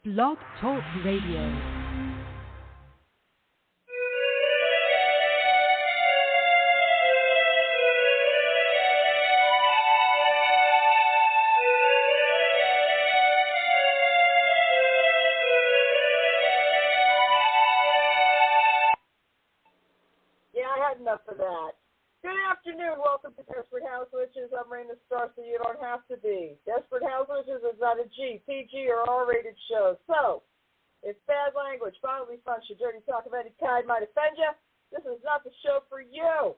Blog Talk Radio. Enough of that. Good afternoon. Welcome to Desperate House Witches. I'm Raina Starr, so you don't have to be. Desperate House Witches is not a G, PG, or R-rated show. So, if bad language, bodily function, dirty talk of any kind might offend you, this is not the show for you.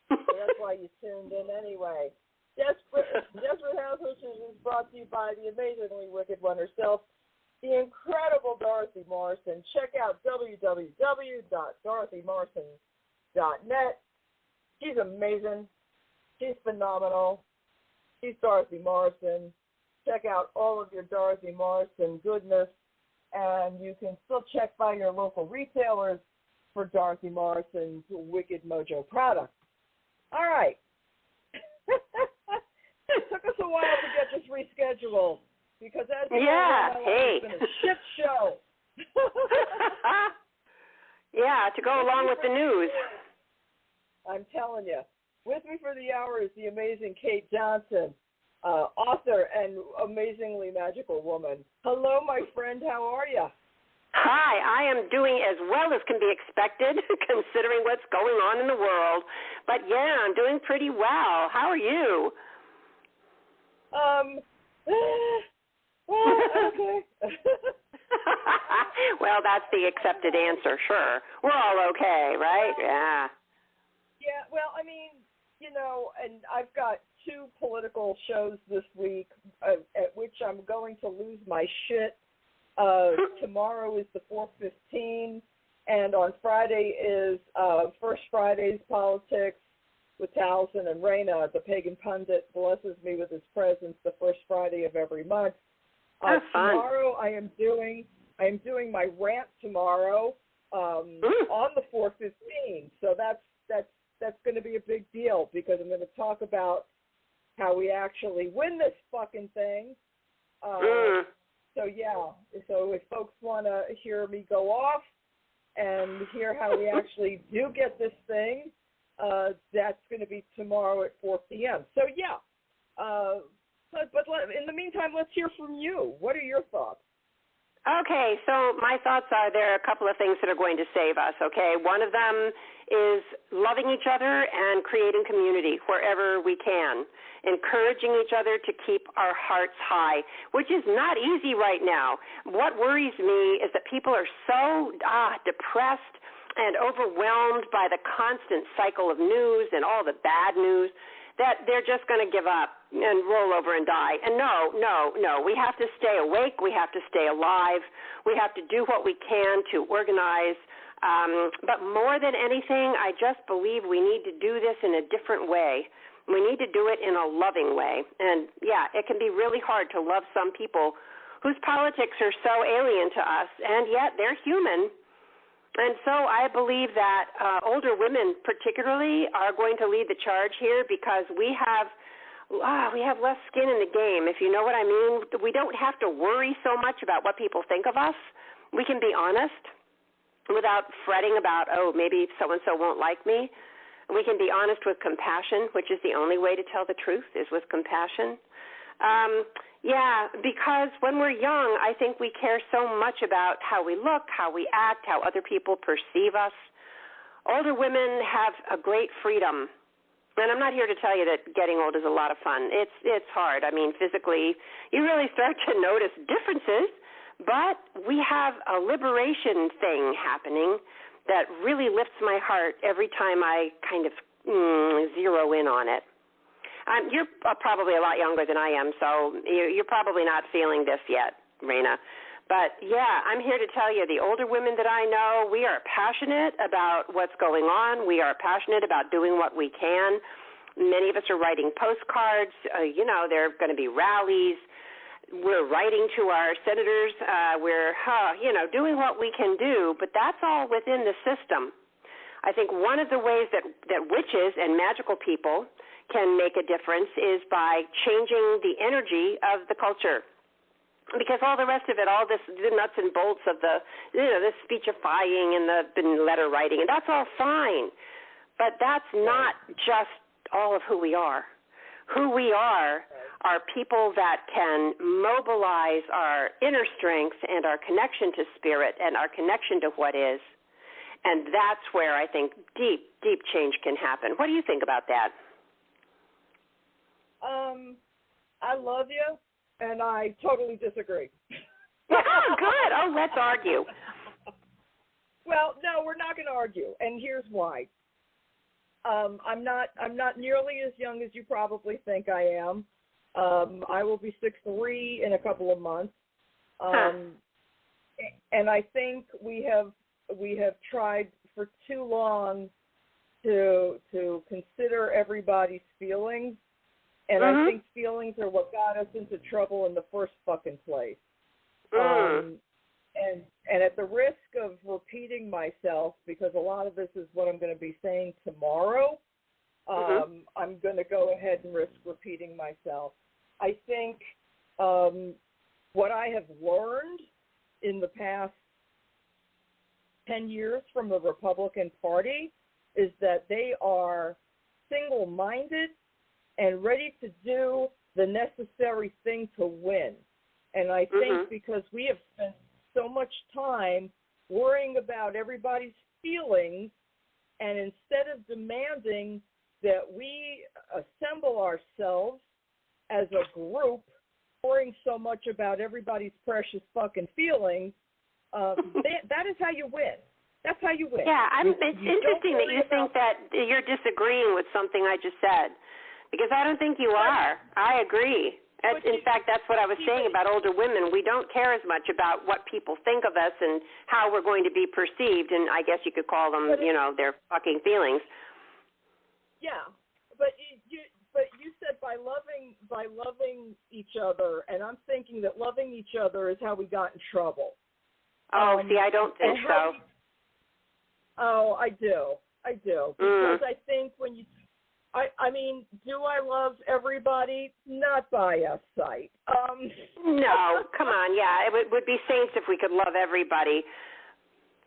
So that's why you tuned in anyway. Desperate House Witches is brought to you by the amazingly wicked one herself, the incredible Dorothy Morrison. Check out www.dorothymorrison.net. She's amazing. She's phenomenal. She's Dorothy Morrison. Check out all of your Dorothy Morrison goodness, and you can still check by your local retailers for Dorothy Morrison's Wicked Mojo products. All right. It took us a while to get this rescheduled because as you know, it's been a shit show. Yeah, to go along with the news. I'm telling you. With me for the hour is the amazing Cait Johnson, author and amazingly magical woman. Hello, my friend. How are you? Hi, I am doing as well as can be expected, considering what's going on in the world. But, yeah, I'm doing pretty well. How are you? Okay. Well, that's the accepted answer, sure. We're all okay, right? Yeah. Yeah, well, I mean, you know, and I've got two political shows this week at which I'm going to lose my shit. Tomorrow is the 4:15, and on Friday is First Friday's Politics with Towson and Raina. The pagan pundit blesses me with his presence the first Friday of every month. Tomorrow I am doing my rant tomorrow on the 4:15. So that's going to be a big deal because I'm going to talk about how we actually win this fucking thing. So yeah, so if folks want to hear me go off and hear how we actually do get this thing, that's going to be tomorrow at 4 p.m. So yeah. But in the meantime, let's hear from you. What are your thoughts? Okay, so my thoughts are there are a couple of things that are going to save us, okay? One of them is loving each other and creating community wherever we can, encouraging each other to keep our hearts high, which is not easy right now. What worries me is that people are so depressed and overwhelmed by the constant cycle of news and all the bad news that they're just going to give up and roll over and die. And no. We have to stay awake. We have to stay alive. We have to do what we can to organize. But more than anything, I just believe we need to do this in a different way. We need to do it in a loving way. And, yeah, it can be really hard to love some people whose politics are so alien to us, and yet they're human. And so I believe that older women particularly are going to lead the charge here because we have less skin in the game, if you know what I mean. We don't have to worry so much about what people think of us. We can be honest without fretting about, maybe so-and-so won't like me. We can be honest with compassion, which is the only way to tell the truth, is with compassion. Yeah, because when we're young, I think we care so much about how we look, how we act, how other people perceive us. Older women have a great freedom. And I'm not here to tell you that getting old is a lot of fun. It's hard. I mean, physically, you really start to notice differences, but we have a liberation thing happening that really lifts my heart every time I kind of zero in on it. You're probably a lot younger than I am, so you're probably not feeling this yet, Raina. But, yeah, I'm here to tell you the older women that I know, we are passionate about what's going on. We are passionate about doing what we can. Many of us are writing postcards. There are going to be rallies. We're writing to our senators. We're doing what we can do, but that's all within the system. I think one of the ways that witches and magical people can make a difference is by changing the energy of the culture. because all the rest of it, all this, the nuts and bolts of the, the speechifying and the letter writing, and that's all fine. But that's not just all of who we are. Who we are people that can mobilize our inner strength and our connection to spirit and our connection to what is. And that's where I think deep, deep change can happen. What do you think about that? I love you, and I totally disagree. Oh, good. Oh, let's argue. Well, no, we're not going to argue, and here's why. I'm not nearly as young as you probably think I am. I will be 6'3" in a couple of months, and I think we have tried for too long to consider everybody's feelings, and I think feelings are what got us into trouble in the first fucking place. And at the risk of repeating myself, because a lot of this is what I'm going to be saying tomorrow, I'm going to go ahead and risk repeating myself. I think what I have learned in the past 10 years from the Republican Party is that they are single-minded and ready to do the necessary thing to win. And I think because we have spent so much time worrying about everybody's feelings, and instead of demanding that we assemble ourselves as a group, worrying so much about everybody's precious fucking feelings, that is how you win. That's how you win. Yeah, it's interesting that you think that you're disagreeing with something I just said, because I don't think you are. I agree. In fact, that's what I was saying about older women. We don't care as much about what people think of us and how we're going to be perceived, and I guess you could call them, their fucking feelings. Yeah, but you said by loving each other, and I'm thinking that loving each other is how we got in trouble. Oh, see, I don't think so. I do. Because I think when you... I mean, do I love everybody? Not by a sight. No, come on, yeah. It would be saints if we could love everybody.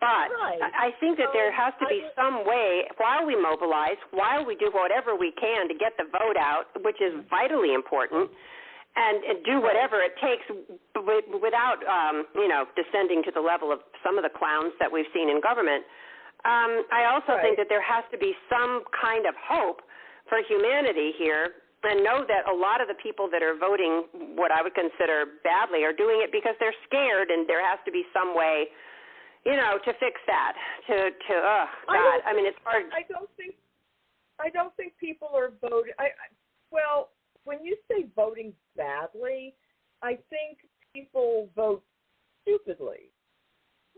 But I think that there has to be some way, while we mobilize, while we do whatever we can to get the vote out, which is vitally important, and do whatever it takes without, descending to the level of some of the clowns that we've seen in government. I also think that there has to be some kind of hope for humanity here, and know that a lot of the people that are voting what I would consider badly are doing it because they're scared, and there has to be some way, to fix that. I mean, it's hard. I don't think people are voting. Well, when you say voting badly, I think people vote stupidly.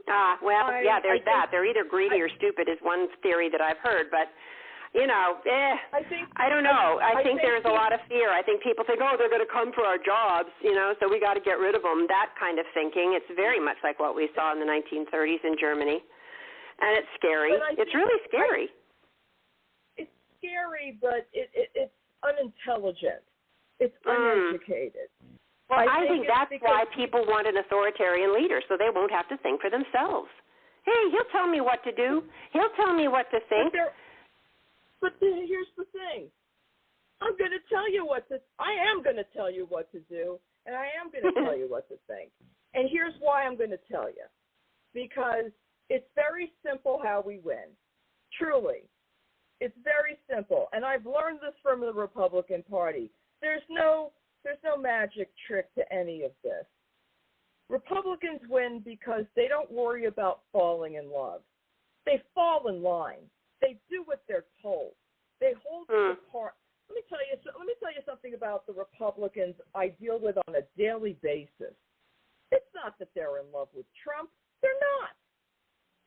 There's that. They're either greedy or stupid is one theory that I've heard, but I don't know. I think there's a lot of fear. I think people think, they're going to come for our jobs, so we got to get rid of them. That kind of thinking. It's very much like what we saw in the 1930s in Germany. And it's scary. It's really scary. It's scary, but it's unintelligent. It's uneducated. Well, I think that's why people want an authoritarian leader, so they won't have to think for themselves. Hey, he'll tell me what to do. He'll tell me what to think. But here's the thing. I am going to tell you what to do, and I am going to tell you what to think. And here's why I'm going to tell you. Because it's very simple how we win. Truly. It's very simple. And I've learned this from the Republican Party. There's no magic trick to any of this. Republicans win because they don't worry about falling in love. They fall in line. They do what they're told. They hold to the part. Let me tell you something about the Republicans I deal with on a daily basis. It's not that they're in love with Trump. They're not.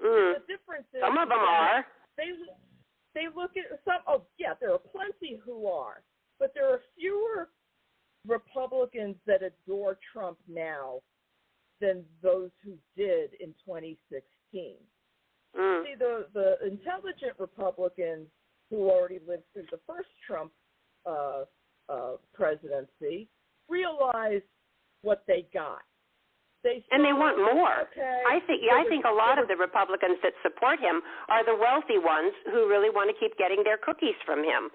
The difference is some of them are. They look at some. Oh yeah, there are plenty who are, but there are fewer Republicans that adore Trump now than those who did in 2016. See, the intelligent Republicans who already lived through the first Trump presidency realized what they got. And they want more. Okay, I think a lot of the Republicans that support him are the wealthy ones who really want to keep getting their cookies from him.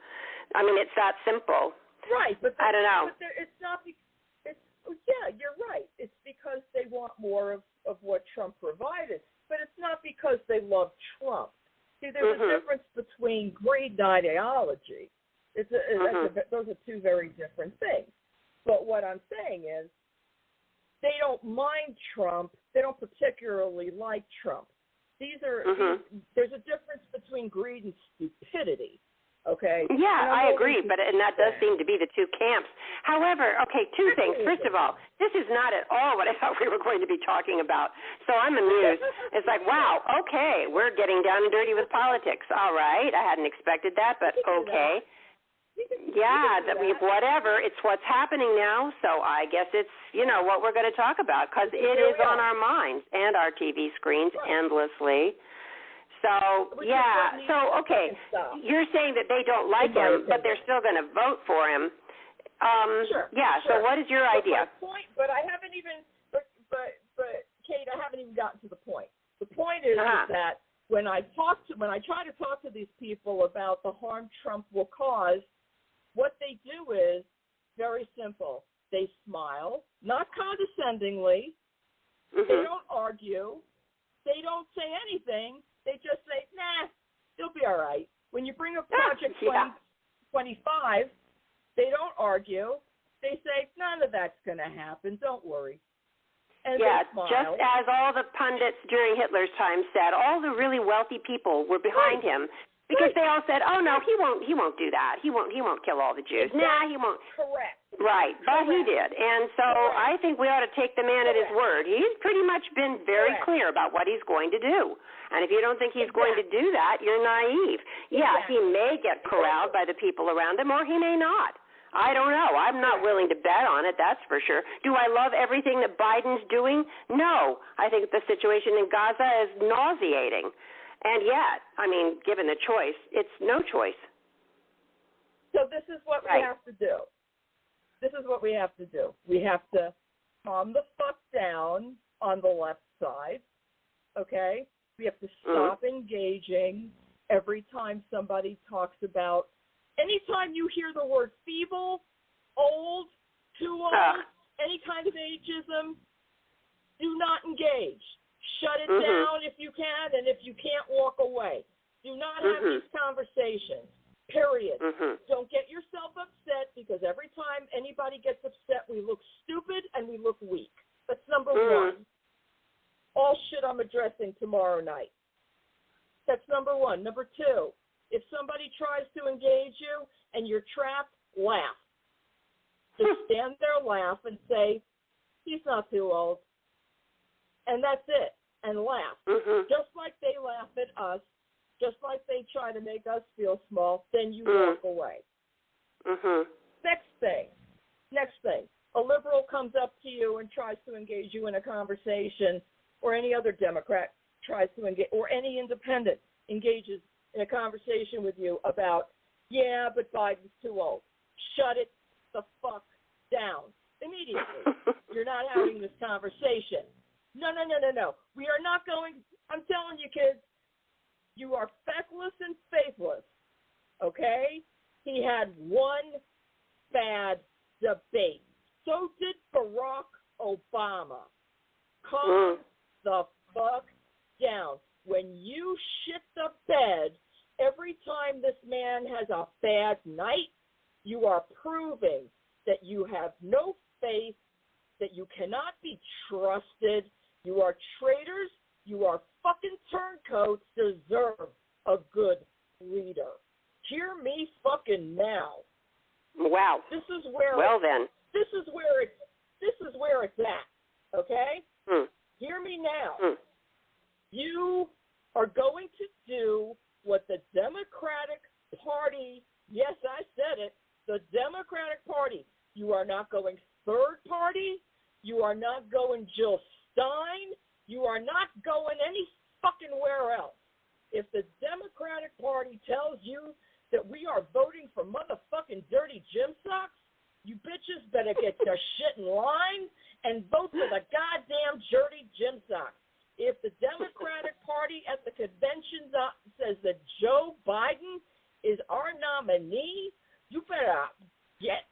I mean, it's that simple. Right, but I don't know. But it's not. Yeah, you're right. It's because they want more of what Trump provided, but it's not because they love Trump. See, there's a difference between greed and ideology. Those are two very different things. But what I'm saying is, they don't mind Trump. They don't particularly like Trump. There's a difference between greed and stupidity. Okay. Yeah, I agree, and that does seem to be the two camps. However, okay, two things. First of all, this is not at all what I thought we were going to be talking about. So I'm amused. It's like, wow, okay, we're getting down and dirty with politics. All right, I hadn't expected that, but okay. Yeah, whatever. It's what's happening now, so I guess it's, what we're going to talk about, because it is on our minds and our TV screens endlessly. So, yeah, so, okay, you're saying that they don't like him, but they're still going to vote for him. Sure. Yeah, sure. So what is your idea? But I haven't even, but Cait, I haven't even gotten to the point. The point is that when I try to talk to these people about the harm Trump will cause, what they do is very simple. They smile, not condescendingly. They don't argue. They don't say anything. They just say, nah, they'll be all right. When you bring up Project 2025, they don't argue. They say, none of that's going to happen. Don't worry. And they smile. Just as all the pundits during Hitler's time said, all the really wealthy people were behind him. Because they all said, "Oh no, he won't do that. He won't kill all the Jews." Exactly. Nah, he won't. Correct. Right, but he did, and so I think we ought to take the man at his word. He's pretty much been very clear about what he's going to do, and if you don't think he's going to do that, you're naive. Yeah, he may get corralled by the people around him, or he may not. I don't know. I'm not willing to bet on it, that's for sure. Do I love everything that Biden's doing? No. I think the situation in Gaza is nauseating. And yet, I mean, given the choice, it's no choice. So this is what we have to do. This is what we have to do. We have to calm the fuck down on the left side, okay? We have to stop engaging every time somebody talks about, anytime you hear the word feeble, old, too old, any kind of ageism, do not engage. Shut it down if you can, and if you can't, walk away. Do not have these conversations, period. Don't get yourself upset, because every time anybody gets upset, we look stupid and we look weak. That's number one. All shit I'm addressing tomorrow night. That's number one. Number two, if somebody tries to engage you and you're trapped, laugh. Just stand there, laugh, and say, he's not too old. And that's it. And laugh. Just like they laugh at us, just like they try to make us feel small, then you walk away. Next thing. A liberal comes up to you and tries to engage you in a conversation, or any other Democrat tries to engage, or any independent engages in a conversation with you about, yeah, but Biden's too old. Shut it the fuck down immediately. You're not having this conversation. No. We are not going. I'm telling you, kids, you are feckless and faithless, okay? He had one bad debate. So did Barack Obama. Calm the fuck down. When you shit the bed every time this man has a bad night, you are proving that you have no faith, that you cannot be trusted. You are traitors. You are fucking turncoats. Deserve a good leader. Hear me fucking now. Wow. This is where. Well then. This is where it's at. Okay. Hear me now. You are going to do what the Democratic Party. Yes, I said it. The Democratic Party. You are not going third party. You are not going Jill Stein. You are not going any fucking where else. If the Democratic Party tells you that we are voting for motherfucking dirty gym socks, you bitches better get your shit in line and vote for the goddamn dirty gym socks. If the Democratic Party at the convention says that Joe Biden is our nominee, you better get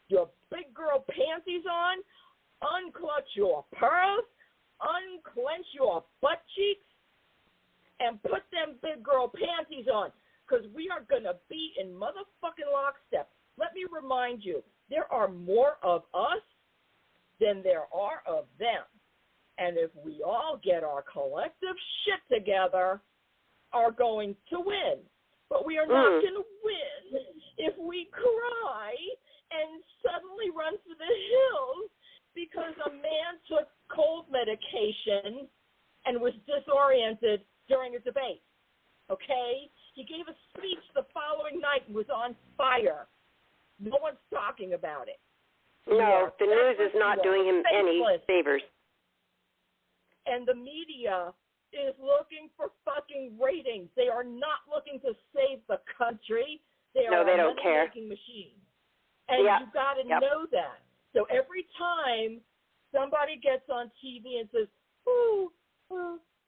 your big girl panties on, unclutch your pearls, unclench your butt cheeks, and put them big girl panties on, because we are going to be in motherfucking lockstep. Let me remind you, there are more of us than there are of them. And if we all get our collective shit together, are going to win. But we are not going to win if we cry and suddenly run for the hills because a man took cold medication and was disoriented during a debate. Okay? He gave a speech the following night and was on fire. No one's talking about it. No, the news is not doing him any favors. And the media is looking for fucking ratings. They are not looking to save the country. They are they a don't care. money-making machine. And you got to know that. So every time somebody gets on TV and says,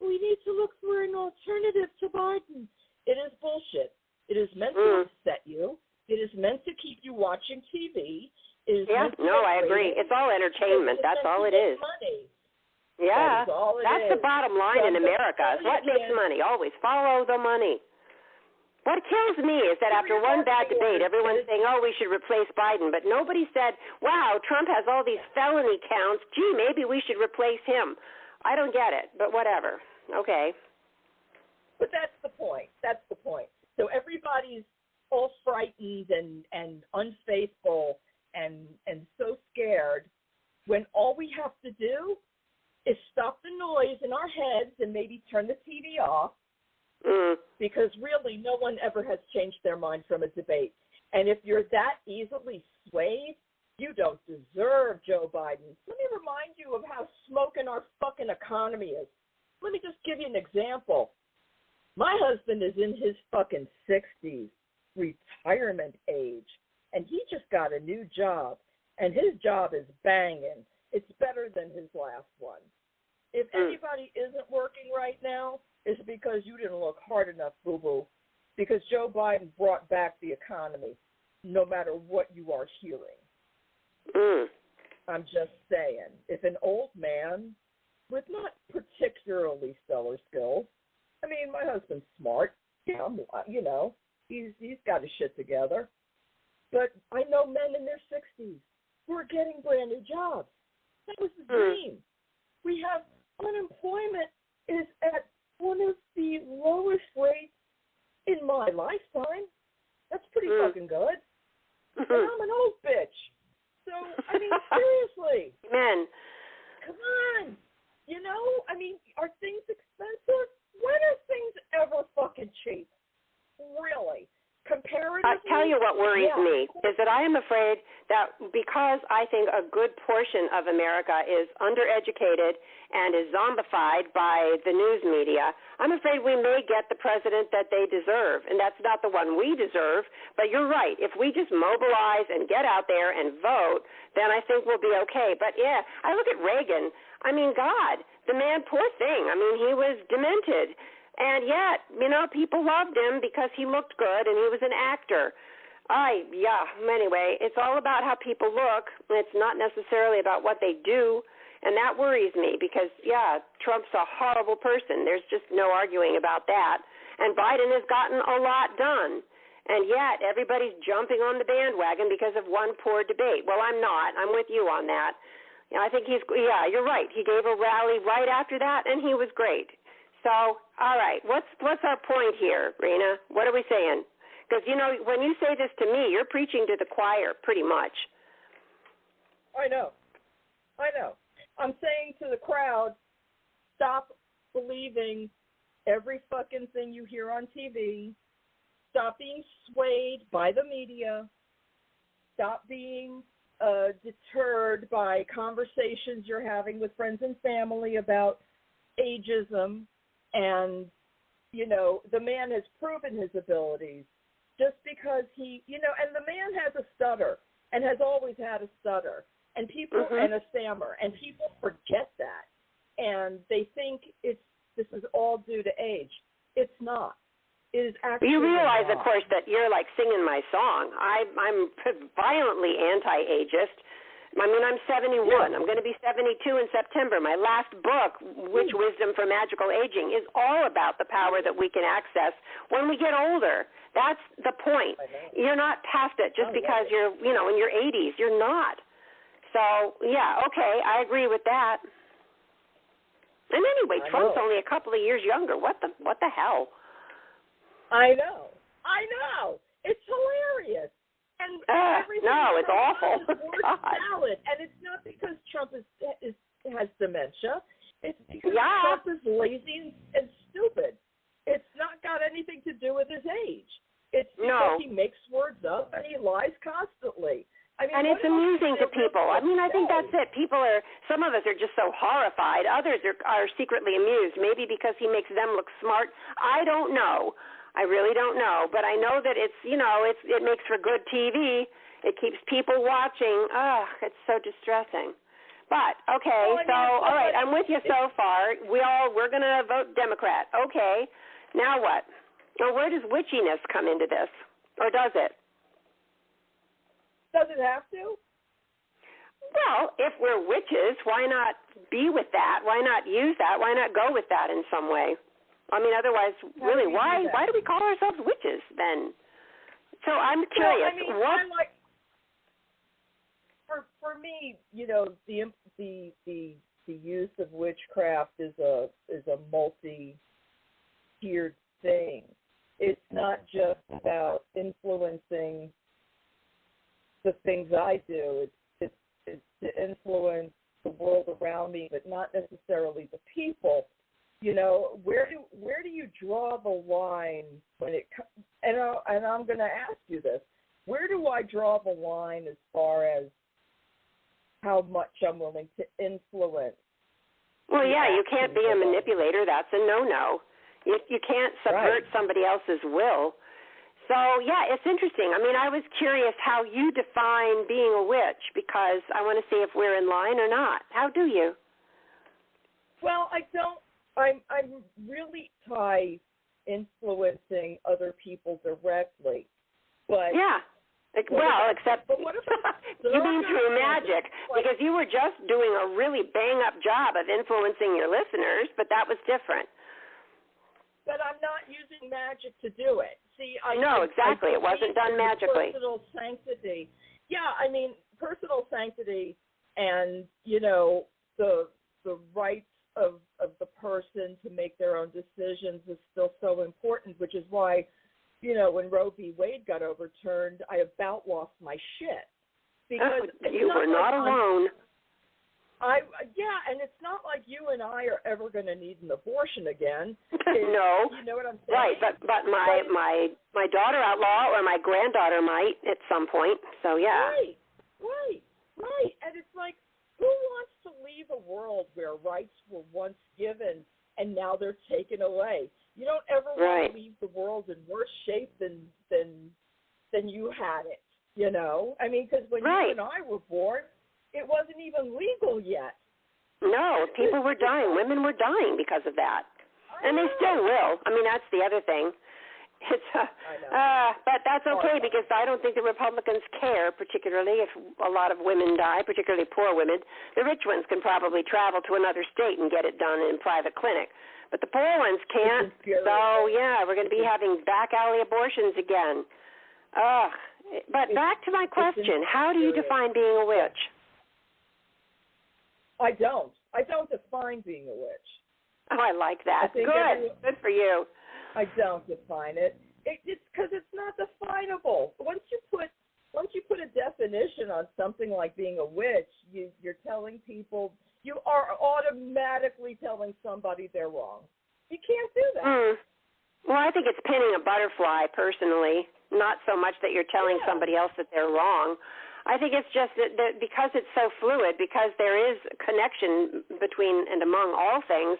we need to look for an alternative to Biden, it is bullshit. It is meant to upset you. It is meant to keep you watching TV. It is I agree. It's all entertainment. That's all it is. Money. Yeah, that's the is. bottom line in America. What makes money? Always follow the money. What kills me is that after one bad debate, everyone's saying, we should replace Biden. But nobody said, wow, Trump has all these felony counts. Gee, maybe we should replace him. I don't get it, but whatever. Okay. But that's the point. That's the point. So everybody's all frightened and unfaithful and so scared when all we have to do is stop the noise in our heads and maybe turn the TV off, because really no one ever has changed their mind from a debate. And if you're that easily swayed, you don't deserve Joe Biden. Let me remind you of how smoking our fucking economy is. Let me just give you an example. My husband is in his fucking 60s, retirement age, and he just got a new job, and his job is banging. It's better than his last one. If anybody isn't working right now, it's because you didn't look hard enough, boo-boo, because Joe Biden brought back the economy, no matter what you are hearing. I'm just saying, if an old man with not particularly stellar skills, I mean, my husband's smart, he's got his shit together, but I know men in their 60s who are getting brand new jobs. That was the dream. We have unemployment is at one of the lowest rates in my lifetime. That's pretty fucking good. And I'm an old bitch. So, I mean, seriously. Amen. Come on. Are things expensive? When are things ever fucking cheap? Really? Comparatively? I'll tell you what worries me is that I am afraid that because I think a good portion of America is undereducated and is zombified by the news media, I'm afraid we may get the president that they deserve, and that's not the one we deserve. But you're right. If we just mobilize and get out there and vote, then I think we'll be okay. But, yeah, I look at Reagan. I mean, God, the man, poor thing. I mean, he was demented. And yet, people loved him because he looked good and he was an actor. Anyway, it's all about how people look. It's not necessarily about what they do. And that worries me because, Trump's a horrible person. There's just no arguing about that. And Biden has gotten a lot done. And yet, everybody's jumping on the bandwagon because of one poor debate. Well, I'm not. I'm with you on that. I think you're right. He gave a rally right after that, and he was great. So, all right, what's our point here, Rena? What are we saying? Because, when you say this to me, you're preaching to the choir pretty much. I know. I'm saying to the crowd, stop believing every fucking thing you hear on TV. Stop being swayed by the media. Stop being deterred by conversations you're having with friends and family about ageism. And, the man has proven his abilities just because and the man has a stutter and has always had a stutter. and people and a stammer, and people forget that, and they think this is all due to age. It's not. It is actually You realize, not. of course, that you're like singing my song. I'm violently anti-ageist. I mean, I'm 71. Yeah. I'm going to be 72 in September. My last book, Witch Wisdom for Magical Aging, is all about the power that we can access when we get older. That's the point. You're not past it just because you're, in your 80s. You're not. So, yeah, okay, I agree with that. And anyway, Trump's only a couple of years younger. What the hell? I know. It's hilarious. And no, it's awful. Valid. And it's not because Trump has dementia. It's because Trump is lazy and stupid. It's not got anything to do with his age. It's because he makes words up and he lies constantly. I mean, and it's amusing to people. I mean, I think that's it. Some of us are just so horrified. Others are secretly amused, maybe because he makes them look smart. I don't know. I really don't know. But I know that it makes for good TV. It keeps people watching. It's so distressing. But, okay, all right, I'm with you so far. We're going to vote Democrat. Okay, now what? Well, where does witchiness come into this? Or does it? Does it have to? Well, if we're witches, why not be with that? Why not use that? Why not go with that in some way? I mean, otherwise, really, why do we call ourselves witches then? So I'm curious. For me, the use of witchcraft is a multi-tiered thing. It's not just about influencing the things I do. It's to influence the world around me, but not necessarily the people. Where do you draw the line when it comes? And I'm going to ask you this: where do I draw the line as far as how much I'm willing to influence? Well, you can't be a manipulator. That's a no-no. You can't subvert somebody else's will. So, it's interesting. I mean, I was curious how you define being a witch, because I want to see if we're in line or not. How do you? Well, I don't. I'm really tied influencing other people directly. But except but what about you mean through magic, because you were just doing a really bang-up job of influencing your listeners, but that was different. But I'm not using magic to do it. See, exactly. It wasn't done magically. Personal sanctity. Yeah, I mean, personal sanctity and, the rights of the person to make their own decisions is still so important, which is why, when Roe v. Wade got overturned, I about lost my shit. Because you were not alone. And it's not like you and I are ever going to need an abortion again. No. You know what I'm saying? Right, but my daughter-in-law or my granddaughter might at some point, so yeah. Right. And it's like, who wants to leave a world where rights were once given and now they're taken away? You don't ever want to leave the world in worse shape than you had it, I mean, because when you and I were born, it wasn't even legal yet. No, people were dying. Women were dying because of that. And they still will. I mean, that's the other thing. It's but that's okay, because I don't think the Republicans care, particularly if a lot of women die, particularly poor women. The rich ones can probably travel to another state and get it done in private clinic. But the poor ones can't. So, we're going to be having back alley abortions again. But back to my question, how do you define being a witch? I don't define being a witch. Oh, I like that. Good for you. I don't define it. It's because it's not definable. Once you put a definition on something like being a witch, you're telling people, you are automatically telling somebody they're wrong. You can't do that. Well, I think it's pinning a butterfly, personally, not so much that you're telling somebody else that they're wrong. I think it's just that because it's so fluid, because there is a connection between and among all things,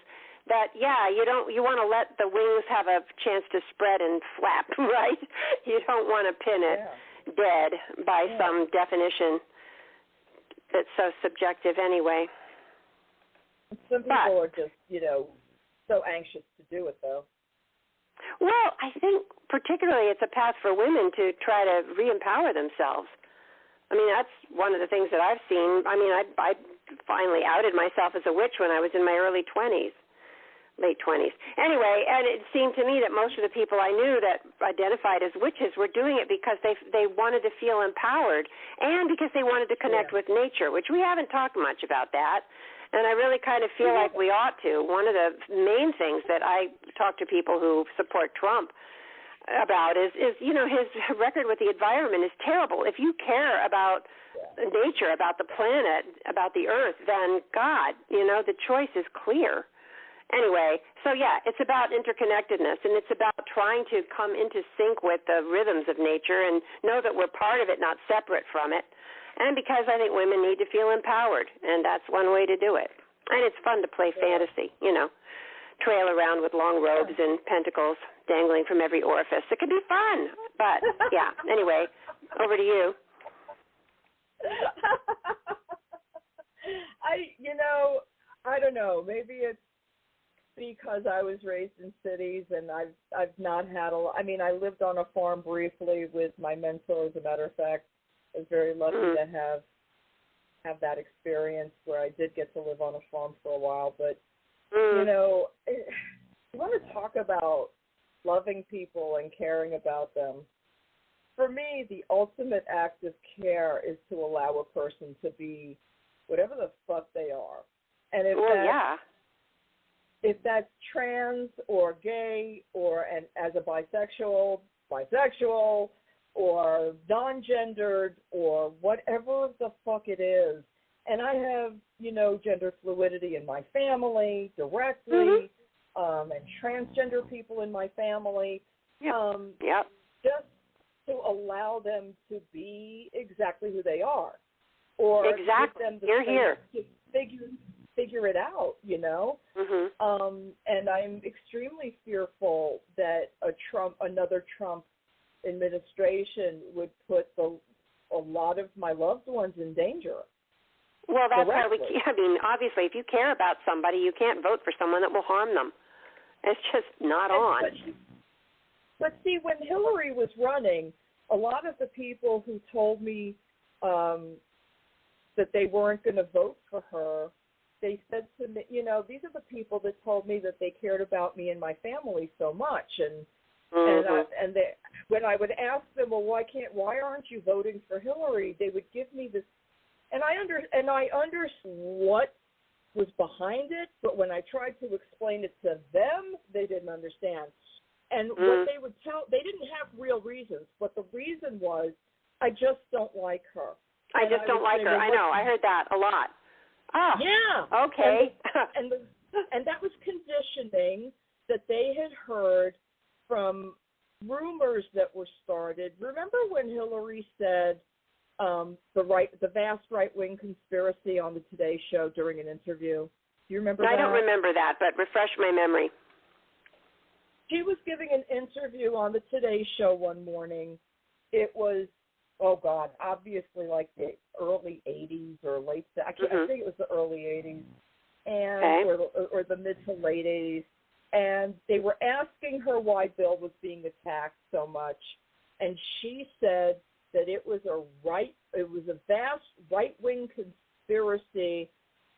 that, you want to let the wings have a chance to spread and flap, right? You don't want to pin it dead by some definition. it's so subjective anyway. Some people are just, so anxious to do it, though. Well, I think particularly it's a path for women to try to re-empower themselves. I mean, that's one of the things that I've seen. I mean, I finally outed myself as a witch when I was in my late 20s. Anyway, and it seemed to me that most of the people I knew that identified as witches were doing it because they wanted to feel empowered and because they wanted to connect with nature, which we haven't talked much about that. And I really kind of feel like we ought to. One of the main things that I talk to people who support Trump about is his record with the environment is terrible. If you care about nature, about the planet, about the earth, then God, the choice is clear. Anyway, so it's about interconnectedness, and it's about trying to come into sync with the rhythms of nature and know that we're part of it, not separate from it. And because I think women need to feel empowered, and that's one way to do it. And it's fun to play fantasy, trail around with long robes and pentacles dangling from every orifice. It can be fun, but anyway, over to you. I don't know. Maybe it's because I was raised in cities and I've not had I lived on a farm briefly with my mentor, as a matter of fact. I was very lucky to have that experience where I did get to live on a farm for a while. But, you want to talk about loving people and caring about them. For me, the ultimate act of care is to allow a person to be whatever the fuck they are. And if that's trans or gay or as a bisexual, or non-gendered or whatever the fuck it is. And I have, gender fluidity in my family directly, and transgender people in my family. Just to allow them to be exactly who they are. Or give them the space to figure it out, And I'm extremely fearful that another Trump administration would put a lot of my loved ones in danger. Well, that's why obviously, if you care about somebody, you can't vote for someone that will harm them. It's just not on. But see, when Hillary was running, a lot of the people who told me that they weren't going to vote for her, they said to me, these are the people that told me that they cared about me and my family so much, and when I would ask them, well, why aren't you voting for Hillary? They would give me this, and I understood what was behind it, but when I tried to explain it to them, they didn't understand. And what they would they didn't have real reasons, but the reason was, I just don't like her. I just don't like her. I know. I heard that a lot. Oh, yeah. Okay. And that was conditioning that they had heard from rumors that were started. Remember when Hillary said the vast right-wing conspiracy on the Today Show during an interview? Do you remember that? I don't remember that, but refresh my memory. She was giving an interview on the Today Show one morning. It was, obviously like the early 80s or late, I think it was the early 80s, or the mid to late 80s. And they were asking her why Bill was being attacked so much, and she said that it was a vast right-wing conspiracy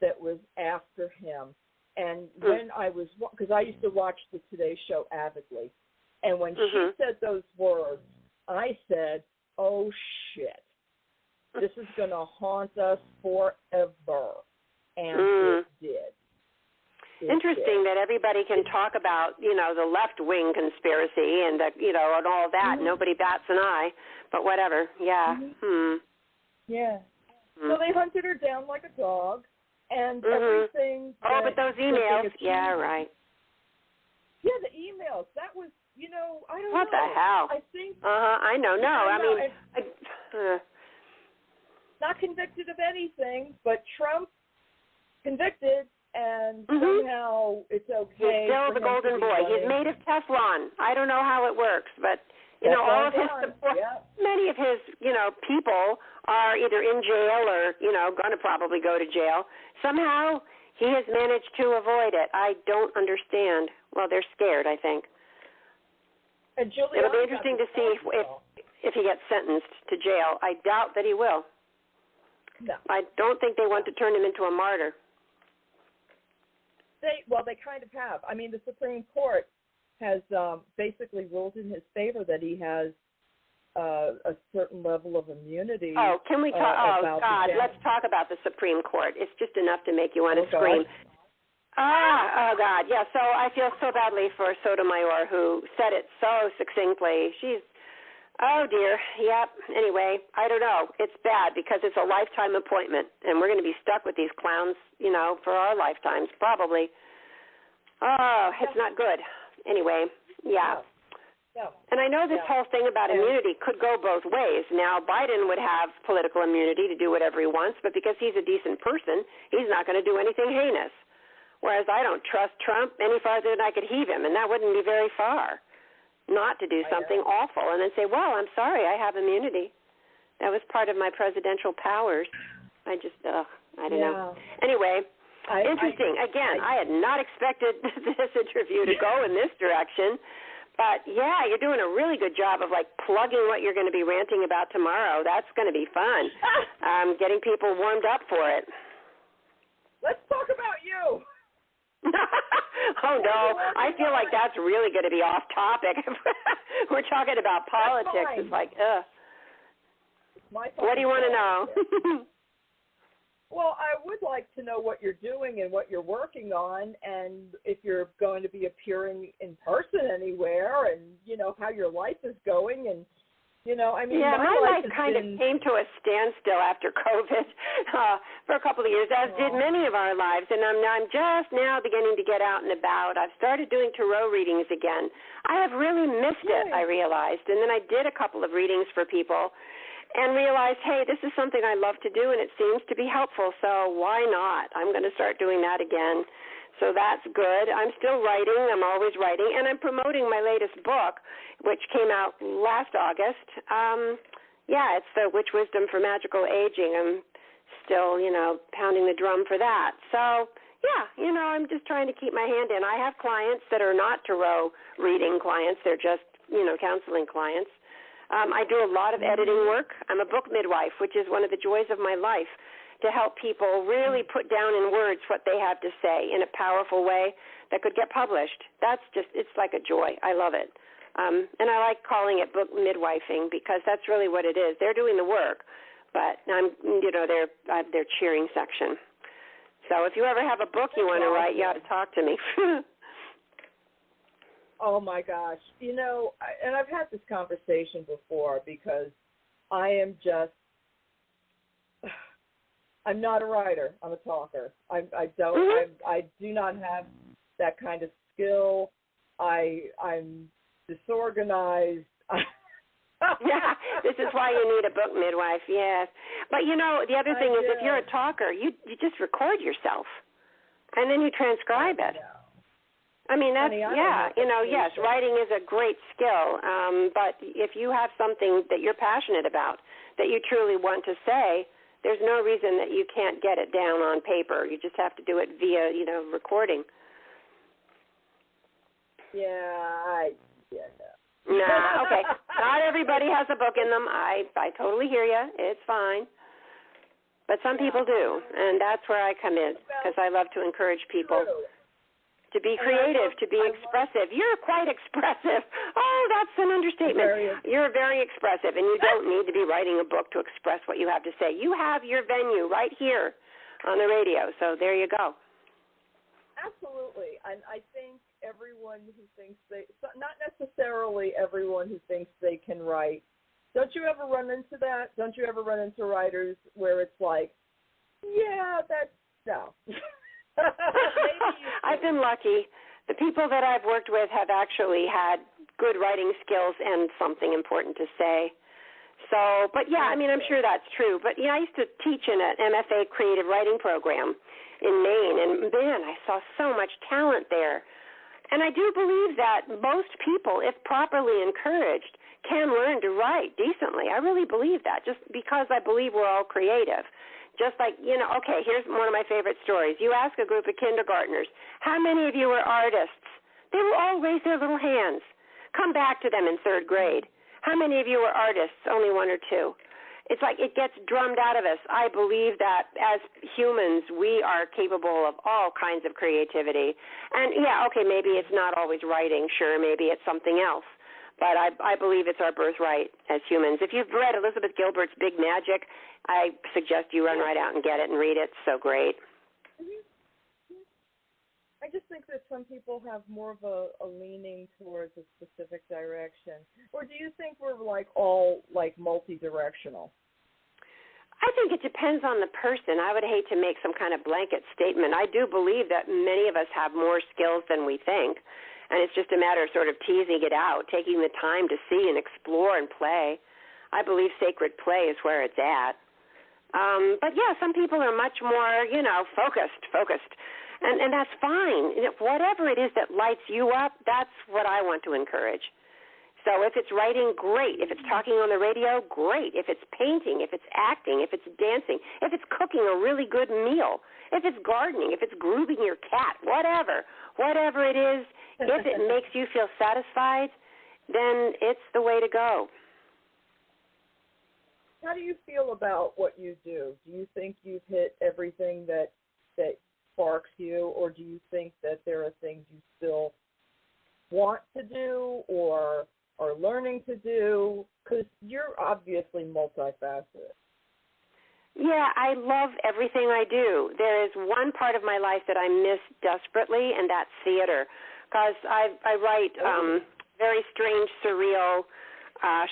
that was after him. And when because I used to watch the Today Show avidly, and when she said those words, I said, "Oh shit, this is going to haunt us forever," and it did. Interesting that everybody can talk about, the left-wing conspiracy and, and all that. Nobody bats an eye, but whatever. Yeah. Yeah. So they hunted her down like a dog, and everything. Oh, but those emails. Yeah, right. Yeah, the emails. That was, I don't know. What the hell? I think. I know. No, not convicted of anything, but Trump convicted. And somehow it's okay. He's still the golden boy. He's made of Teflon. I don't know how it works, but all of his support, many of his, people are either in jail or, going to probably go to jail. Somehow he has managed to avoid it. I don't understand. Well, they're scared, I think. And it'll be interesting to see if he gets sentenced to jail. I doubt that he will. No. I don't think they want to turn him into a martyr. They kind of have. I mean, the Supreme Court has basically ruled in his favor that he has a certain level of immunity. Oh, can we talk? Oh, God, let's talk about the Supreme Court. It's just enough to make you want to scream. Oh, God, yeah, so I feel so badly for Sotomayor, who said it so succinctly. Oh, dear, yep. Anyway, I don't know. It's bad because it's a lifetime appointment, and we're going to be stuck with these clowns, for our lifetimes, probably. Oh, it's not good. Anyway, yeah. And I know this whole thing about immunity could go both ways. Now, Biden would have political immunity to do whatever he wants, but because he's a decent person, he's not going to do anything heinous. Whereas I don't trust Trump any farther than I could heave him, and that wouldn't be very far, not to do something awful and then say, well, I'm sorry, I have immunity. That was part of my presidential powers. I don't know. Anyway, interesting. Again, I had not expected this interview to go in this direction. But, yeah, you're doing a really good job of, plugging what you're going to be ranting about tomorrow. That's going to be fun, getting people warmed up for it. Let's talk about you. Oh, no. I feel like that's really going to be off topic. We're talking about politics. It's like, ugh. What do you want to know? Well, I would like to know what you're doing and what you're working on, and if you're going to be appearing in person anywhere, and, how your life is going, and, my life kind of came to a standstill after COVID for a couple of years, as did many of our lives, and I'm just now beginning to get out and about. I've started doing tarot readings again. I have really missed it, I realized, and then I did a couple of readings for people and realized, hey, this is something I love to do, and it seems to be helpful, so why not? I'm going to start doing that again. So that's good. I'm still writing. I'm always writing, and I'm promoting my latest book, which came out last August. It's the Witch Wisdom for Magical Aging. I'm still, pounding the drum for that. So, I'm just trying to keep my hand in. I have clients that are not tarot reading clients. They're just, counseling clients. I do a lot of editing work. I'm a book midwife, which is one of the joys of my life, to help people really put down in words what they have to say in a powerful way that could get published. It's like a joy. I love it. And I like calling it book midwifing because that's really what it is. They're doing the work, but they're cheering section. So if you ever have a book you want to write, you ought to talk to me. Oh, my gosh. And I've had this conversation before because I'm not a writer. I'm a talker. I do not have that kind of skill. I'm disorganized. Yeah, this is why you need a book midwife, yes. But, the other thing is if you're a talker, you just record yourself, and then you transcribe it. I mean, that's, yes, writing is a great skill, but if you have something that you're passionate about, that you truly want to say, there's no reason that you can't get it down on paper. You just have to do it via, recording. Nah, okay. Not everybody has a book in them. I totally hear you. It's fine. But some people do, and that's where I come in, because I love to encourage people to be creative, to be expressive. You're quite expressive. Oh, that's an understatement. You're very expressive, and you don't need to be writing a book to express what you have to say. You have your venue right here on the radio, so there you go. Absolutely. And I think everyone who thinks not necessarily everyone who thinks they can write. Don't you ever run into that? Don't you ever run into writers where it's like, no. I've been lucky. The people that I've worked with have actually had good writing skills and something important to say. So, but I'm sure that's true. But, I used to teach in an MFA creative writing program in Maine, and, man, I saw so much talent there. And I do believe that most people, if properly encouraged, can learn to write decently. I really believe that, just because I believe we're all creative. Just like, okay, here's one of my favorite stories. You ask a group of kindergartners, how many of you are artists? They will all raise their little hands. Come back to them in third grade. How many of you are artists? Only one or two. It's like it gets drummed out of us. I believe that as humans, we are capable of all kinds of creativity. And, yeah, okay, maybe it's not always writing. Sure, maybe it's something else. But I believe it's our birthright as humans. If you've read Elizabeth Gilbert's Big Magic, I suggest you run right out and get it and read it. It's so great. I just think that some people have more of a leaning towards a specific direction. Or do you think we're all multi-directional? I think it depends on the person. I would hate to make some kind of blanket statement. I do believe that many of us have more skills than we think, and it's just a matter of sort of teasing it out, taking the time to see and explore and play. I believe sacred play is where it's at. But, yeah, some people are much more, focused. And that's fine. Whatever it is that lights you up, that's what I want to encourage. So if it's writing, great. If it's talking on the radio, great. If it's painting, if it's acting, if it's dancing, if it's cooking a really good meal, if it's gardening, if it's grooming your cat, whatever it is, if it makes you feel satisfied, then it's the way to go. How do you feel about what you do? Do you think you've hit everything that sparks you, or do you think that there are things you still want to do or are learning to do? Because you're obviously multifaceted. Yeah, I love everything I do. There is one part of my life that I miss desperately, and that's theater. Because I write very strange, surreal,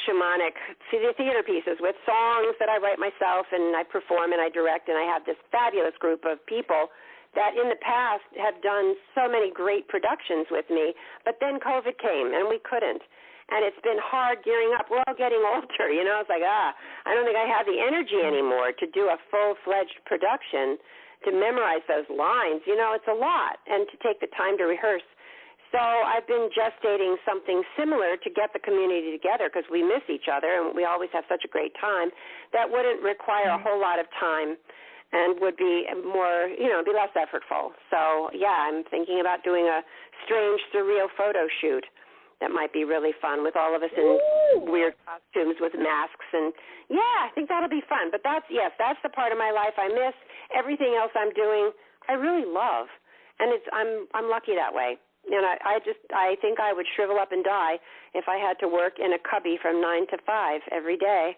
shamanic theater pieces with songs that I write myself, and I perform and I direct, and I have this fabulous group of people that in the past have done so many great productions with me, but then COVID came and we couldn't. And it's been hard gearing up. We're all getting older, It's like, I don't think I have the energy anymore to do a full-fledged production, to memorize those lines. It's a lot, and to take the time to rehearse. So I've been gestating something similar to get the community together, because we miss each other and we always have such a great time, that wouldn't require a whole lot of time and would be more, be less effortful. So, yeah, I'm thinking about doing a strange, surreal photo shoot that might be really fun with all of us in weird costumes with masks. And, yeah, I think that'll be fun. But that's the part of my life I miss. Everything else I'm doing, I really love. And I'm lucky that way. And I think I would shrivel up and die if I had to work in a cubby from 9 to 5 every day,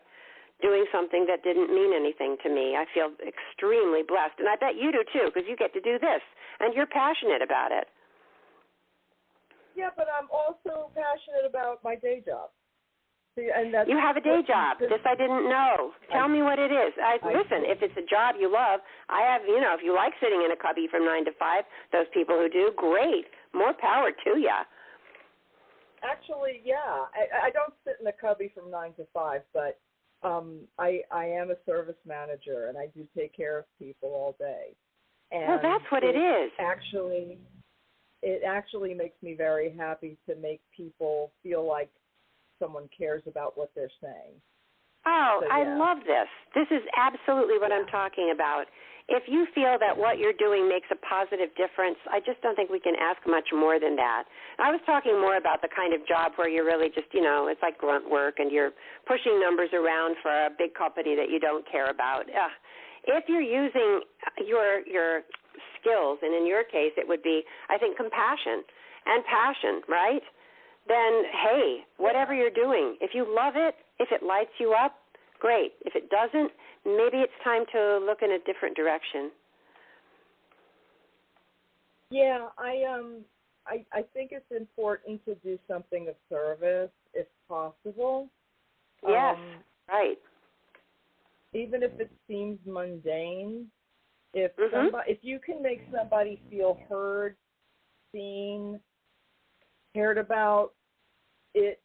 doing something that didn't mean anything to me. I feel extremely blessed. And I bet you do, too, because you get to do this, and you're passionate about it. Yeah, but I'm also passionate about my day job. See, and that's you have a day job. This I didn't know. Tell me what it is. Listen, if it's a job you love, if you like sitting in a cubby from 9 to 5, those people who do, great. More power to you. Actually, yeah. I don't sit in a cubby from 9 to 5, but I am a service manager, and I do take care of people all day. And well, that's what it is. It actually makes me very happy to make people feel like someone cares about what they're saying. Oh, so, yeah. I love this. This is absolutely what I'm talking about. If you feel that what you're doing makes a positive difference, I just don't think we can ask much more than that. I was talking more about the kind of job where you're really just, it's like grunt work and you're pushing numbers around for a big company that you don't care about. If you're using your skills, and in your case it would be, I think, compassion and passion, right? Then, hey, whatever you're doing, if you love it, if it lights you up, great. If it doesn't, maybe it's time to look in a different direction. Yeah, I think it's important to do something of service if possible. Yes, right. Even if it seems mundane, if you can make somebody feel heard, seen, cared about it,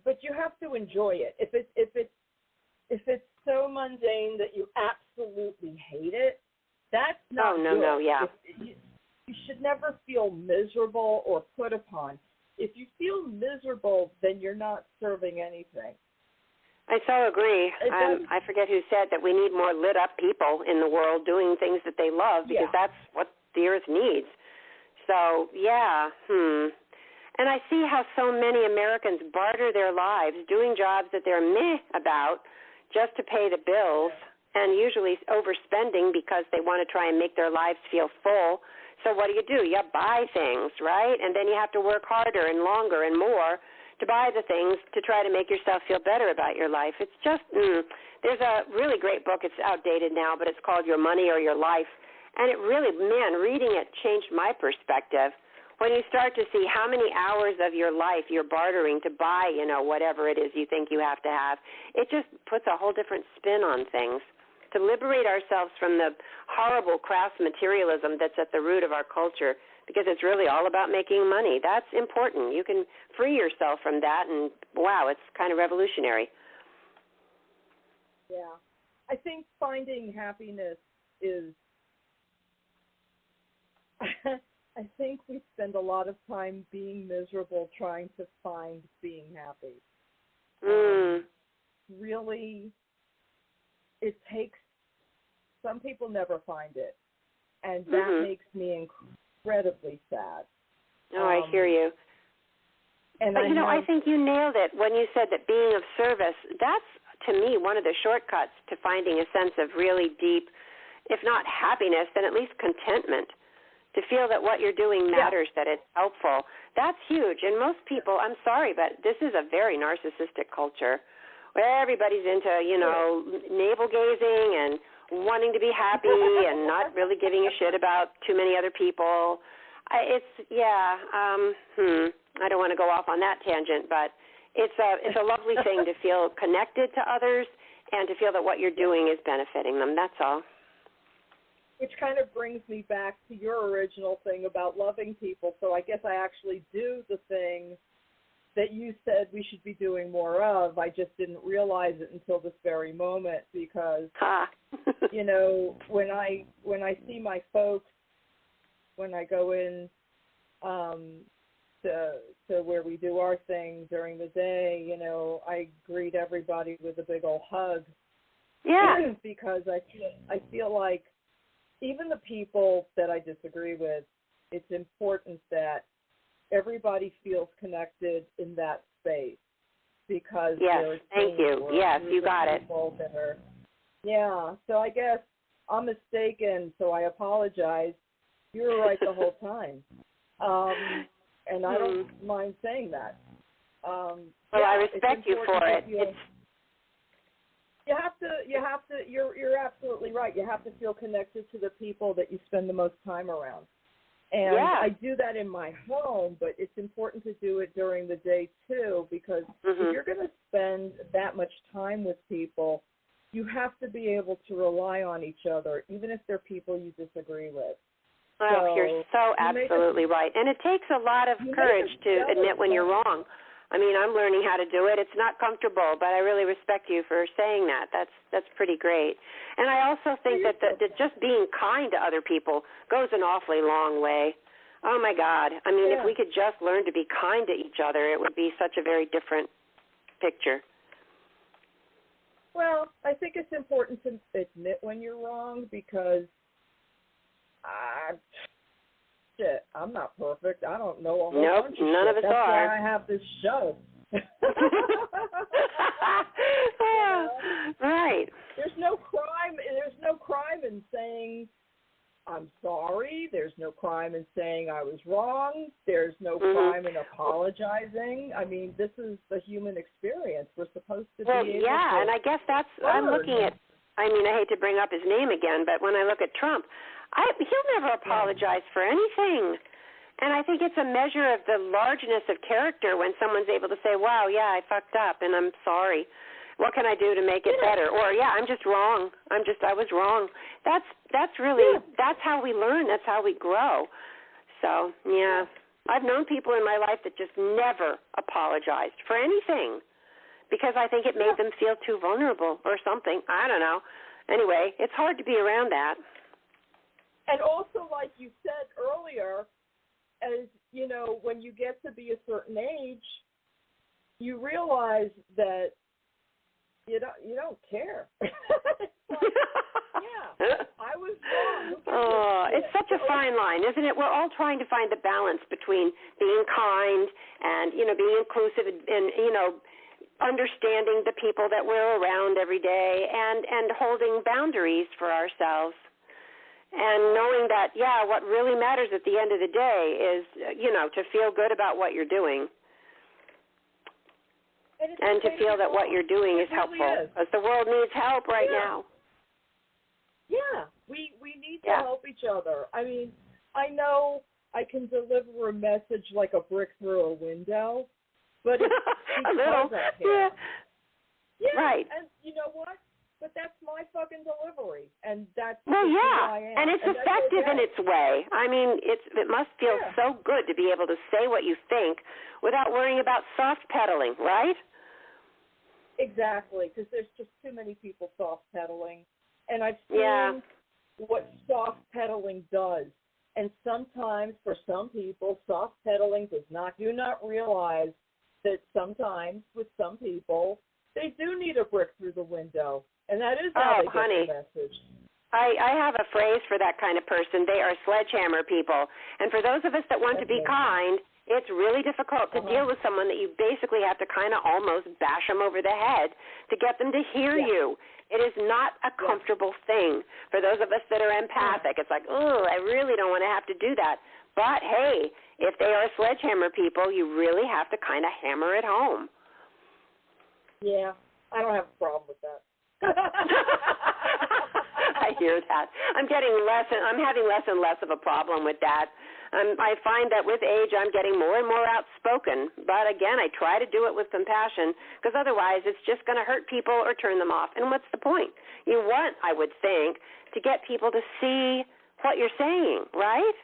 but you have to enjoy it. If it's so mundane that you absolutely hate it, that's not good. No, yeah. you should never feel miserable or put upon. If you feel miserable, then you're not serving anything. I so agree. I forget who said that we need more lit-up people in the world doing things that they love, because that's what the earth needs. So, yeah, And I see how so many Americans barter their lives doing jobs that they're meh about just to pay the bills, and usually overspending because they want to try and make their lives feel full. So what do? You buy things, right? And then you have to work harder and longer and more to buy the things to try to make yourself feel better about your life. It's just, there's a really great book. It's outdated now, but it's called Your Money or Your Life. And it really, reading it changed my perspective. When you start to see how many hours of your life you're bartering to buy, whatever it is you think you have to have, it just puts a whole different spin on things. To liberate ourselves from the horrible crass materialism that's at the root of our culture, because it's really all about making money. That's important. You can free yourself from that, and wow, it's kind of revolutionary. Yeah. I think finding happiness is I think we spend a lot of time being miserable trying to find being happy. Really, it takes, some people never find it, and that makes me incredibly sad. Oh, I hear you. And but, I think you nailed it when you said that being of service, that's, to me, one of the shortcuts to finding a sense of really deep, if not happiness, then at least contentment. To feel that what you're doing matters, that it's helpful. That's huge. And most people, I'm sorry, but this is a very narcissistic culture where everybody's into, navel gazing and wanting to be happy and not really giving a shit about too many other people. I don't want to go off on that tangent, but it's a lovely thing to feel connected to others and to feel that what you're doing is benefiting them. That's all. Which kind of brings me back to your original thing about loving people. So I guess I actually do the thing that you said we should be doing more of. I just didn't realize it until this very moment, because, when I see my folks, when I go in to where we do our thing during the day, I greet everybody with a big old hug. Yeah. Because I feel like even the people that I disagree with, it's important that everybody feels connected in that space, because thank you. Yes, you got it. So I guess I'm mistaken, so I apologize. You were right the whole time. And I don't mind saying that. I respect you for it. You're absolutely right. You have to feel connected to the people that you spend the most time around. And I do that in my home, but it's important to do it during the day too, because if you're going to spend that much time with people, you have to be able to rely on each other, even if they're people you disagree with. Oh, you're so absolutely right. And it takes a lot of courage to admit when you're wrong. I mean, I'm learning how to do it. It's not comfortable, but I really respect you for saying that. That's pretty great. And I also think that just being kind to other people goes an awfully long way. Oh, my God. I mean, if we could just learn to be kind to each other, it would be such a very different picture. Well, I think it's important to admit when you're wrong, because I'm not perfect. I don't know a whole bunch of none shit. of us That's are. why I have this show. Right. There's no crime in saying I'm sorry. There's no crime in saying I was wrong. There's no crime in apologizing. I mean, this is the human experience. We're supposed to be able to and I guess that's learn. I'm looking at. I mean, I hate to bring up his name again, but when I look at Trump, he'll never apologize for anything. And I think it's a measure of the largeness of character when someone's able to say, wow, I fucked up and I'm sorry. What can I do to make it better? Or, I'm just wrong. I was wrong. That's really, that's how we learn. That's how we grow. So, I've known people in my life that just never apologized for anything because I think it made them feel too vulnerable or something. I don't know. Anyway, it's hard to be around that. And also, like you said earlier, as you know, when you get to be a certain age, you realize that you don't care. It's like, yeah, I was wrong. It's such a fine line, isn't it? We're all trying to find the balance between being kind and, being inclusive and understanding the people that we're around every day and holding boundaries for ourselves. And knowing that, what really matters at the end of the day is, to feel good about what you're doing. And to feel that what you're doing is helpful. Because the world needs help right now. Yeah, we need to help each other. I mean, I know I can deliver a message like a brick through a window, but it's a little. Yeah. Right. And you know what? But that's my fucking delivery, and that's who I am. And it's effective in its way. I mean, it must feel so good to be able to say what you think without worrying about soft pedaling, right? Exactly, because there's just too many people soft pedaling, and I've seen what soft pedaling does. And sometimes, for some people, soft pedaling do not realize that sometimes with some people, they do need a brick through the window. And that is how they get the message. I have a phrase for that kind of person. They are sledgehammer people. And for those of us that want to be kind, it's really difficult to deal with someone that you basically have to kind of almost bash them over the head to get them to hear you. It is not a comfortable thing. For those of us that are empathic, it's like, I really don't want to have to do that. But, hey, if they are sledgehammer people, you really have to kind of hammer it home. Yeah, I don't have a problem with that. I hear that. I'm having less and less of a problem with that. I find that with age, I'm getting more and more outspoken. But again, I try to do it with compassion because otherwise it's just going to hurt people or turn them off. And what's the point? You want, I would think, to get people to see what you're saying, right?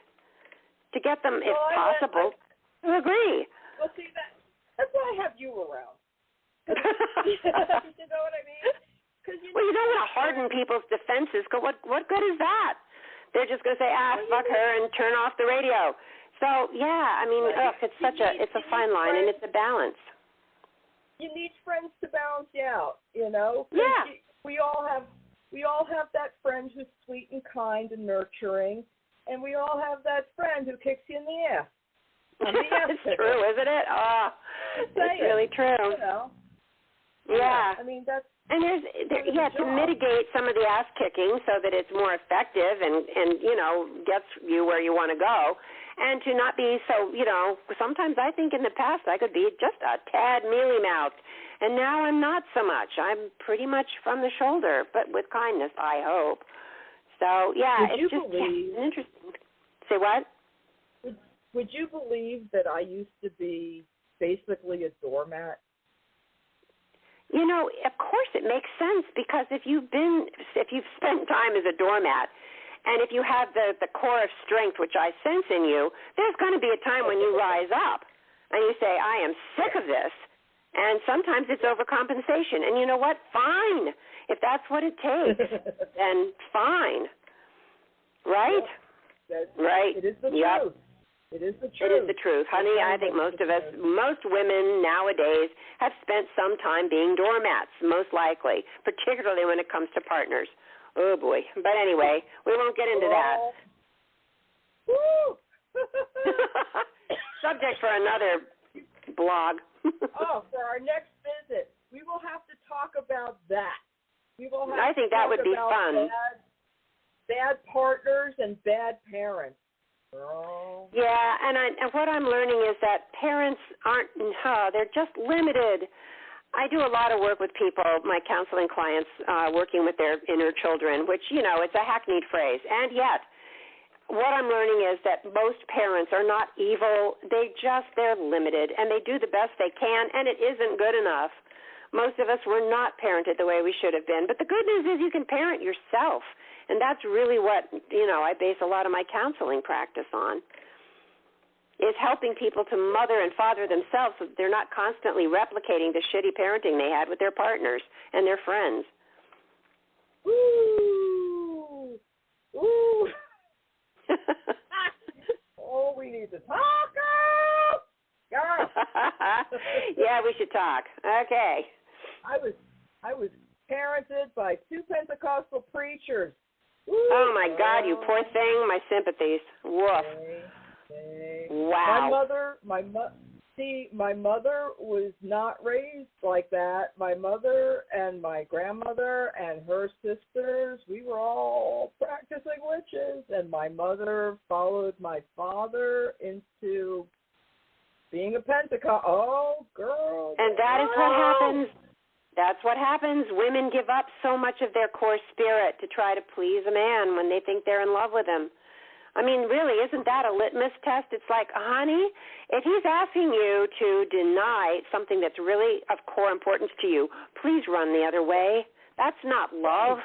To get them, if possible, to agree. Well, see, that's why I have you around. You know what I mean? Well, you don't want to harden people's defenses. What good is that? They're just going to say, fuck her and turn off the radio. So, I mean, it's a fine line, and it's a balance. You need friends to balance you out, Yeah. We all have that friend who's sweet and kind and nurturing, and we all have that friend who kicks you in the ass. It's true, isn't it? It's really true. Yeah. I mean, that's... And to mitigate some of the ass kicking so that it's more effective and gets you where you want to go, and to not be so, sometimes I think in the past I could be just a tad mealy-mouthed, and now I'm not so much. I'm pretty much from the shoulder, but with kindness, I hope. So, it's just interesting. Say what? Would you believe that I used to be basically a doormat? Of course it makes sense, because if you've spent time as a doormat, and if you have the core of strength, which I sense in you, there's going to be a time when you rise up and you say, I am sick of this. And sometimes it's overcompensation. And you know what? Fine. If that's what it takes, then fine. Right? Right. It is the truth. It is the truth. It is the truth. Honey, I think most women nowadays have spent some time being doormats, most likely, particularly when it comes to partners. Oh, boy. But anyway, we won't get into that. Woo! Subject for another blog. For our next visit, we will have to talk about that. I think that would be fun. Bad partners and bad parents. Yeah, and what I'm learning is that parents they're just limited. I do a lot of work with people, my counseling clients, working with their inner children, which, it's a hackneyed phrase. And yet, what I'm learning is that most parents are not evil. They're limited, and they do the best they can, and it isn't good enough. Most of us were not parented the way we should have been. But the good news is you can parent yourself. And that's really what, I base a lot of my counseling practice on, is helping people to mother and father themselves so that they're not constantly replicating the shitty parenting they had with their partners and their friends. Ooh. Ooh. need to talk. Girl. Yeah, we should talk. Okay. I was parented by two Pentecostal preachers. Woo. Oh my God, you poor thing. My sympathies. Woof. Wow. My mother was not raised like that. My mother and my grandmother and her sisters, we were all practicing witches, and my mother followed my father into being a Pentecost. Oh, girl. And that is what happens. That's what happens. Women give up so much of their core spirit to try to please a man when they think they're in love with him. I mean, really, isn't that a litmus test? It's like, honey, if he's asking you to deny something that's really of core importance to you, please run the other way. That's not love.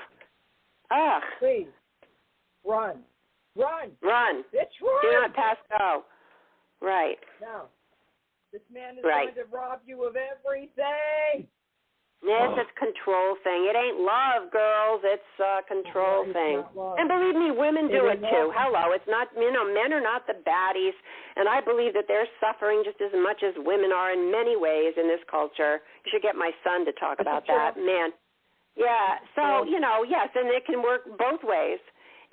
Ugh. Please, run. Run. Run. Bitch, run. Do not pass go. Right. No. This man is going to rob you of everything. Yes, it's a control thing. It ain't love, girls. It's a control thing. And believe me, women do it too. Hello. It's not, men are not the baddies. And I believe that they're suffering just as much as women are in many ways in this culture. You should get my son to talk about that. Man. Yeah. So, yes, and it can work both ways.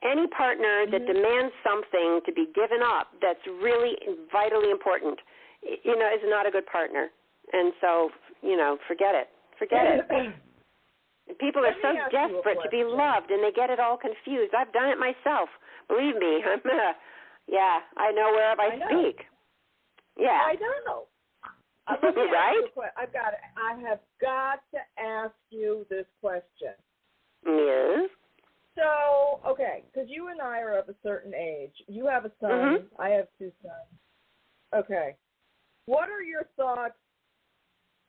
Any partner that demands something to be given up that's really vitally important, is not a good partner. And so, forget it. Forget it. People are so desperate to be loved, and they get it all confused. I've done it myself. Believe me. I know wherever I speak. Yeah. I know. Right? I have got to ask you this question. Yes. So, okay, because you and I are of a certain age. You have a son. I have two sons. Okay. What are your thoughts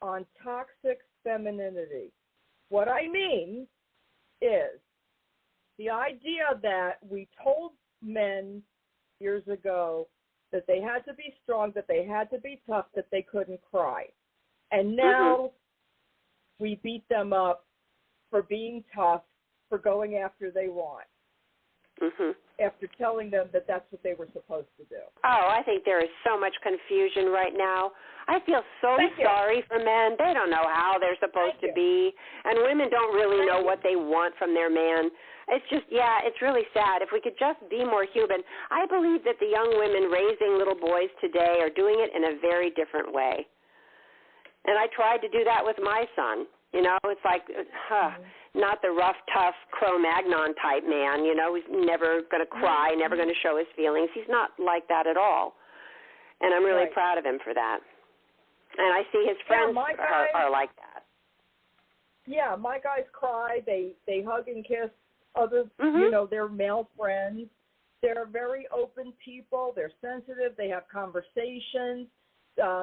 on toxic femininity? What I mean is the idea that we told men years ago that they had to be strong, that they had to be tough, that they couldn't cry. And now we beat them up for being tough, for going after they want, after telling them that that's what they were supposed to do. Oh, I think there is so much confusion right now. I feel so sorry for men. They don't know how they're supposed to be, and women don't really know what they want from their man. It's just, it's really sad. If we could just be more human. I believe that the young women raising little boys today are doing it in a very different way. And I tried to do that with my son. It's like, not the rough, tough Cro-Magnon type man, who's never going to cry, never going to show his feelings. He's not like that at all. And I'm really proud of him for that. And I see his friends are like that. Yeah, my guys cry. They hug and kiss other, their male friends. They're very open people. They're sensitive. They have conversations.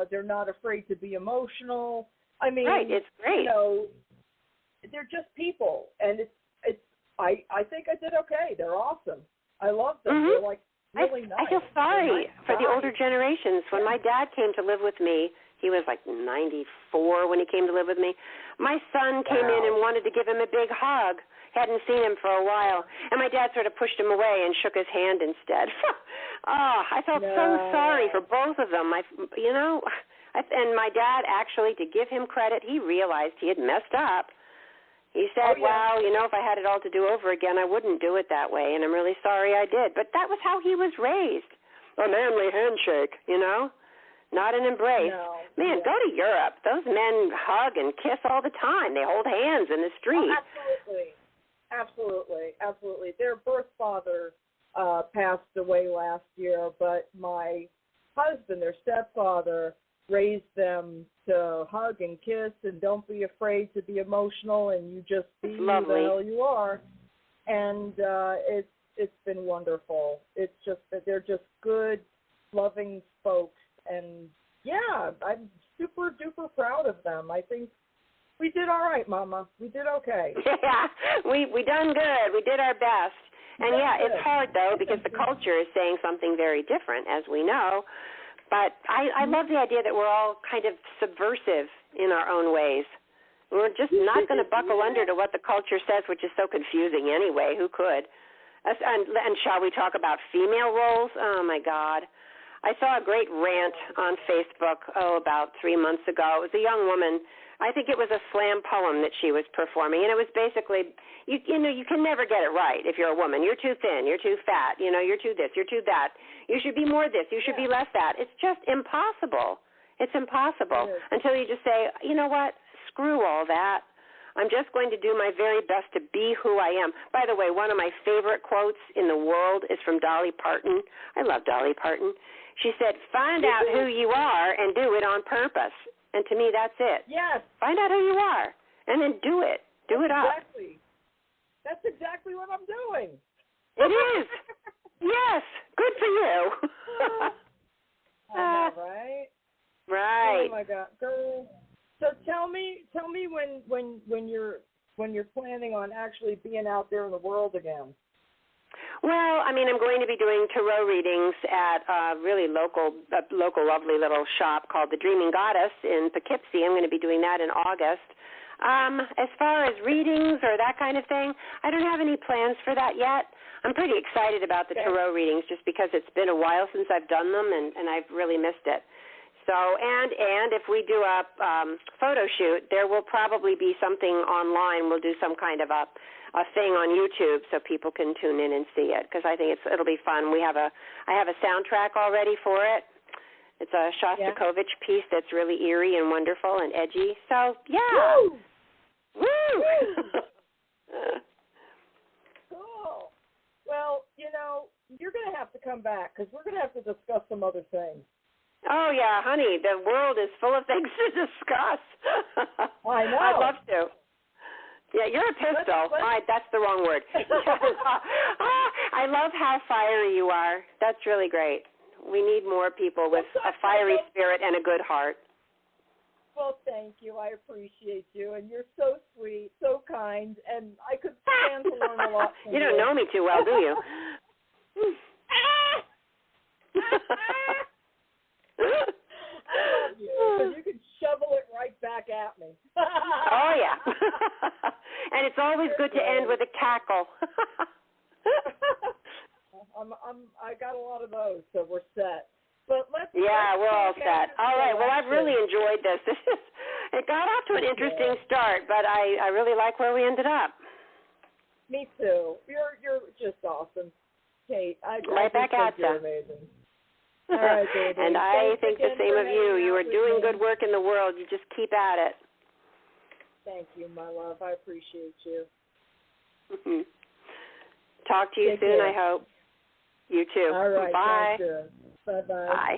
They're not afraid to be emotional. I mean, it's great. They're just people, and I think I did okay. They're awesome. I love them. They're like really nice. I feel sorry for the older generations. When my dad came to live with me, he was like 94 when he came to live with me. My son came in and wanted to give him a big hug. Hadn't seen him for a while, and my dad sort of pushed him away and shook his hand instead. I felt so sorry for both of them. And my dad, actually, to give him credit, he realized he had messed up. He said, wow, if I had it all to do over again, I wouldn't do it that way, and I'm really sorry I did. But that was how he was raised. A manly handshake, not an embrace. No. Man, go to Europe. Those men hug and kiss all the time. They hold hands in the street. Absolutely. Their birth father passed away last year, but my husband, their stepfather, raised them to hug and kiss and don't be afraid to be emotional, and you just be who the hell you are. And it's been wonderful. It's just that they're just good, loving folks, and I'm super duper proud of them. I think we did all right, Mama. We did okay. Yeah, we done good. We did our best. And it's hard though, because the culture is saying something very different, as we know. But I love the idea that we're all kind of subversive in our own ways. We're just not going to buckle under to what the culture says, which is so confusing anyway. Who could? And shall we talk about female roles? Oh, my God. I saw a great rant on Facebook, about 3 months ago. It was a young woman. I think it was a slam poem that she was performing, and it was basically, you know, you can never get it right if you're a woman. You're too thin, you're too fat, you know, you're too this, you're too that. You should be more this, you should be less that. It's just impossible. It's impossible until you just say, you know what, screw all that. I'm just going to do my very best to be who I am. By the way, one of my favorite quotes in the world is from Dolly Parton. I love Dolly Parton. She said, find out who you are and do it on purpose. And to me, that's it. Yes. Find out who you are, and then do it. Do it up. Exactly. That's exactly what I'm doing. It is. Yes. Good for you. I know, right? Right. Oh my God, girl. So tell me when you're planning on actually being out there in the world again. Well, I mean, I'm going to be doing tarot readings at a really local, lovely little shop called the Dreaming Goddess in Poughkeepsie. I'm going to be doing that in August. As far as readings or that kind of thing, I don't have any plans for that yet. I'm pretty excited about the tarot readings just because it's been a while since I've done them, and I've really missed it. So, and if we do a photo shoot, there will probably be something online. We'll do some kind of a thing on YouTube so people can tune in and see it, because I think it'll be fun. I have a soundtrack already for it. It's a Shostakovich piece that's really eerie and wonderful and edgy. So, yeah. Woo! Woo! Cool. Well, you know, you're going to have to come back because we're going to have to discuss some other things. Oh, yeah, honey, the world is full of things to discuss. I know. I'd love to. Yeah, you're a pistol. That's the wrong word. I love how fiery you are. That's really great. We need more people with a fiery spirit and a good heart. Well, thank you. I appreciate you. And you're so sweet, so kind, and I could stand to learn a lot from you. You don't know me too well, do you? I love you, because you can shovel it right back at me. Oh, yeah. And it's always good to end with a cackle. I got a lot of those, so we're set. But we're all set. All right. Well, I've really enjoyed this. It got off to an interesting start, but I really like where we ended up. Me too. You're just awesome, Cait. Right back at you. You're amazing. All right, baby. And I think the same of you. You are doing good work in the world. You just keep at it. Thank you, my love. I appreciate you. Mm-hmm. Talk to you soon, I hope. You too. All right. Bye. Bye-bye. Bye.